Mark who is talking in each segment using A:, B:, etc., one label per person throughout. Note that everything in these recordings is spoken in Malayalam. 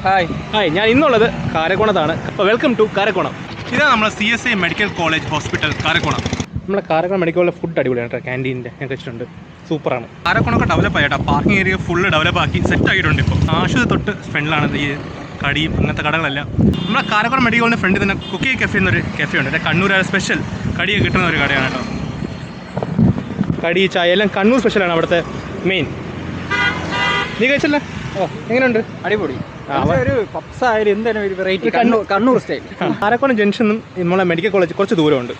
A: ഹായ്, ഞാൻ ഇന്നുള്ളത് കാരക്കോണത്താണ്. അപ്പോൾ വെൽക്കം ടു കാരക്കോണം.
B: ഇതാണ് നമ്മളെ CSI medical college hospital Karakonam.
A: നമ്മുടെ കാരക്കോണം മെഡിക്കൽ കോളേജ് ഫുഡ് അടിപൊളിയാണ് കേട്ടോ. ക്യാൻറ്റീൻ്റെ ഞാൻ കഴിച്ചിട്ടുണ്ട്, സൂപ്പറാണ്.
B: കാരക്കോണമൊക്കെ ഡെവലപ്പ് ആയിട്ടാ, പാർക്കിംഗ് ഏരിയ ഫുള്ള് ഡെവലപ്പാക്കി സെറ്റ് ആയിട്ടുണ്ട്. ഇപ്പോൾ ആശുപത്രി തൊട്ട് ഫ്രണ്ടിലാണ് ഈ കടിയും അങ്ങനത്തെ കടകളെല്ലാം. നമ്മുടെ കാരക്കോണം മെഡിക്കൽ കോളേജിൻ്റെ ഫ്രണ്ടിൽ തന്നെ കുക്കി കഫേ എന്നൊരു കഫേ ഉണ്ട്. കണ്ണൂർ സ്പെഷ്യൽ കടിയൊക്കെ കിട്ടുന്ന ഒരു കടയാണ് കേട്ടോ.
A: കടി, ചായ എല്ലാം കണ്ണൂർ സ്പെഷ്യലാണ് അവിടുത്തെ മെയിൻ. നീ കഴിച്ചല്ലേ? എങ്ങനെയുണ്ട്?
C: അടിപൊളി. ഒരു പപ്സ് ആയാലും എന്തായാലും ഒരു വെറൈറ്റി കണ്ണൂർ സ്റ്റൈൽ.
A: കാരക്കോണം ജംഗ്ഷനും നമ്മളെ മെഡിക്കൽ കോളേജ് കുറച്ച് ദൂരമുണ്ട്.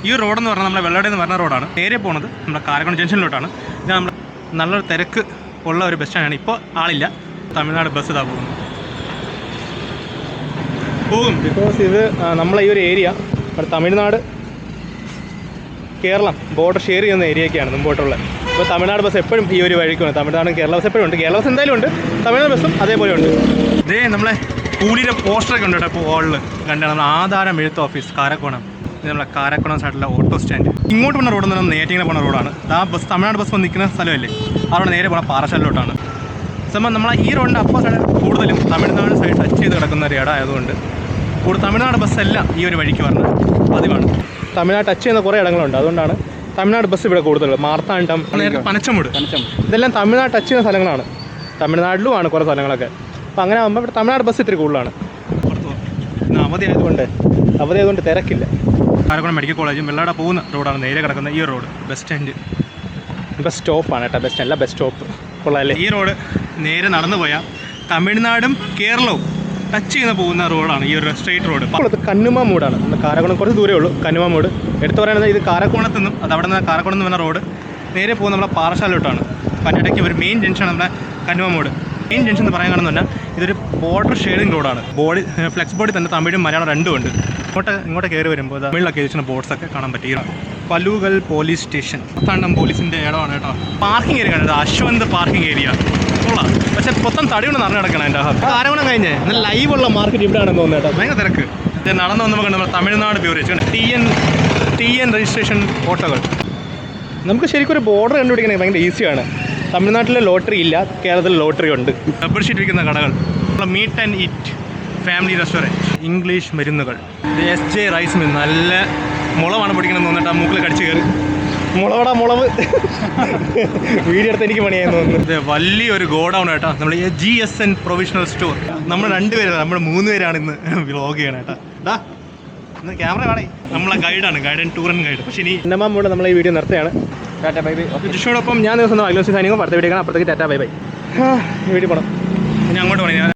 B: ഈ റോഡെന്ന് പറഞ്ഞാൽ നമ്മുടെ വെള്ളടയിൽ നിന്ന് വരുന്ന റോഡാണ്. നേരെ പോകുന്നത് നമ്മുടെ കാരക്കോണം ജംഗ്ഷനിലോട്ടാണ്. ഇത് നമ്മുടെ നല്ലൊരു തിരക്ക് ഉള്ള ഒരു ബസ് സ്റ്റാൻഡാണ്. ഇപ്പോൾ ആളില്ല. തമിഴ്നാട് ബസ് ഇതാ പോകും.
A: ബിക്കോസ് ഇത് നമ്മളെ ഈ ഒരു area Tamil Nadu Keralam border share ചെയ്യുന്ന ഏരിയയൊക്കെയാണ് മുമ്പോട്ടുള്ളത്. ഇപ്പോൾ തമിഴ്നാട് ബസ് എപ്പോഴും ഈ ഒരു വഴിക്കുണ്ട്. തമിഴ്നാടും കേരള ബസ് എപ്പോഴും ഉണ്ട്. കേരള ബസ് എന്തായാലും ഉണ്ട്, തമിഴ്നാട് ബസ്സും അതേപോലെ ഉണ്ട്.
B: ഇതേ നമ്മളെ കൂലിയുടെ പോസ്റ്ററൊക്കെ ഉണ്ട് കേട്ടോ. ഇപ്പോൾ ഹോളിൽ കണ്ടാൽ നമ്മുടെ ആധാരം എഴുത്ത് ഓഫീസ് കാരക്കോണം. ഇത് നമ്മളെ കാരക്കോണം സൈഡിലെ ഓട്ടോ സ്റ്റാൻഡ്. ഇങ്ങോട്ട് പോകുന്ന റോഡ് എന്ന് പറഞ്ഞാൽ നേറ്റിങ്ങനെ പോകുന്ന റോഡാണ്. ആ ബസ് തമിഴ്നാട് ബസ് വന്ന് നിൽക്കുന്ന സ്ഥലമല്ലേ, അവിടെ നേരെ പോകുന്ന പാറശാലിലോട്ടാണ്. സംഭവം നമ്മളെ ഈ റോഡിൻ്റെ അപ്പർ സൈഡ് കൂടുതലും തമിഴ്നാട് സൈഡ് ടച്ച് ചെയ്ത് കിടക്കുന്ന ഒരു ഇടം ആയതുകൊണ്ട് തമിഴ്നാട് ബസ്സെല്ലാം ഈ ഒരു വഴിക്ക് വരുന്നത് പതിവാണ്. തമിഴ്നാട് ടച്ച് ചെയ്യുന്ന കുറേ ഇടങ്ങളുണ്ട്, അതുകൊണ്ടാണ് തമിഴ്നാട് ബസ് ഇവിടെ കൂടുതലുള്ളത്. മാർത്താണ്ഡം, പനച്ചമൂട്, ഇതെല്ലാം തമിഴ്നാട് ടച്ച് ചെയ്യുന്ന സ്ഥലങ്ങളാണ്. തമിഴ്നാട്ടിലുമാണ് കുറേ സ്ഥലങ്ങളൊക്കെ. അപ്പോൾ അങ്ങനെ ആകുമ്പോൾ ഇവിടെ തമിഴ്നാട് ബസ് ഇത്തിരി കൂടുതലാണ്. അവധി ആയതുകൊണ്ട് തിരക്കില്ല. കാരക്കോണം മെഡിക്കൽ കോളേജും വെള്ളാട പോകുന്ന റോഡാണ് നേരെ കിടക്കുന്ന ഈ റോഡ്. ബസ് സ്റ്റാൻഡ്,
A: ബസ് സ്റ്റോപ്പാണ് കേട്ടോ. ബസ് സ്റ്റാൻഡ്, ബസ് സ്റ്റോപ്പ് കൊള്ളാമല്ലേ.
B: ഈ റോഡ് നേരെ നടന്നു പോയാൽ തമിഴ്നാടും കേരളവും ടച്ച് ചെയ്യുന്ന പോകുന്ന റോഡാണ് ഈ ഒരു സ്ട്രെയിറ്റ് റോഡ്.
A: കന്നുമാമൂടാണ്. കാരക്കോണം കുറച്ച് ദൂരമേ ഉള്ളൂ. കന്നുമാമൂട് എടുത്തു പറയുന്നത് ഇത്
B: കാരക്കോണത്തു നിന്നും അത് അവിടെ നിന്ന് കാരക്കോണം നിന്ന് വരുന്ന റോഡ് നേരെ പോകുന്ന നമ്മളെ പാറശാലോട്ടാണ്. അപ്പം അതിനിടയ്ക്ക് ഒരു മെയിൻ ജംഗ്ഷൻ നമ്മുടെ കന്നുമാമൂട്. മെയിൻ ജംഗ്ഷൻ എന്ന് പറയാൻ കാരണം തന്നെ ഇതൊരു ബോർഡർ ഷെയറിംഗ് റോഡാണ്. ഫ്ലെക്സ് ബോർഡിൽ തന്നെ തമിഴും മലയാളം രണ്ടും ഉണ്ട്. ഇങ്ങോട്ട് കയറി വരുമ്പോൾ തമിഴിലൊക്കെ എഴുതിച്ച ബോർഡ്സൊക്കെ കാണാൻ പറ്റിയ പലൂകൽ പോലീസ് സ്റ്റേഷൻ. പത്താണ്ടം പോലീസിൻ്റെ ഇടമാണ് കേട്ടോ. പാർക്കിംഗ് ഏരിയ ആണ്, അശ്വന്ത് പാർക്കിംഗ് ഏരിയ. കൊള്ളാം, പക്ഷേ മൊത്തം തടികൊണ്ട് നിറഞ്ഞു കിടക്കണം. എൻ്റെ കാരക്കോണം കഴിഞ്ഞ് നല്ല ലൈവുള്ള മാർക്കറ്റ് ഇവിടെയാണെന്ന് തോന്നുന്നു കേട്ടോ. ഭയങ്കര തിരക്ക്. നടന്നു വന്നപ്പോൾ കണ്ട് തമിഴ്നാട് ബ്യൂറേജ് TN രജിസ്ട്രേഷൻ ഓട്ടോകൾ.
A: നമുക്ക് ശരിക്കും ഒരു ബോർഡർ കണ്ടുപിടിക്കണേ ഭയങ്കര ഈസിയാണ്. തമിഴ്നാട്ടിലെ ലോട്ടറി ഇല്ല, കേരളത്തിൽ ലോട്ടറി ഉണ്ട്.
B: റബ്ബർ ഷീറ്റ് വിൽക്കുന്ന കടകൾ. Meet and eat family restaurant. English മരുന്നുകൾ. SJ rice mill. നല്ല മുളവാണ് പിടിക്കണമെന്ന് തോന്നിട്ട് ആ മൂക്കിൽ കടിച്ച് കയറി.
A: മുളവ് വീഡിയോ എടുത്ത് എനിക്ക് പണിയായെന്ന് തോന്നുന്നു.
B: ഇത് വലിയൊരു ഗോഡൗൺ കേട്ടോ. നമ്മൾ GSN പ്രൊവിഷണൽ സ്റ്റോർ. നമ്മൾ 2 പേരാണ്, നമ്മൾ 3 പേരാണ് ഇന്ന് വ്ലോഗ് ചെയ്യണം കേട്ടോ. ഇന്ന് ക്യാമറ വേണേ. നമ്മളെ ഗൈഡാണ്, guide and tour and guide. പക്ഷേ ഇനി
A: മൂടെ നമ്മൾ ഈ വീഡിയോ നിർത്തുകയാണ്.
C: Tata bye bye.
A: ജിഷോടൊപ്പം ഞാൻ ദിവസം അഗ്ലോസി സൈനിങ്ങും അടുത്ത വീഡിയോ കാണാം. അപ്പോഴത്തേക്ക് ടാറ്റ ബൈ ബൈ. വീഡിയോ പോകണം.
B: ഇനി അങ്ങോട്ട് പോകണം.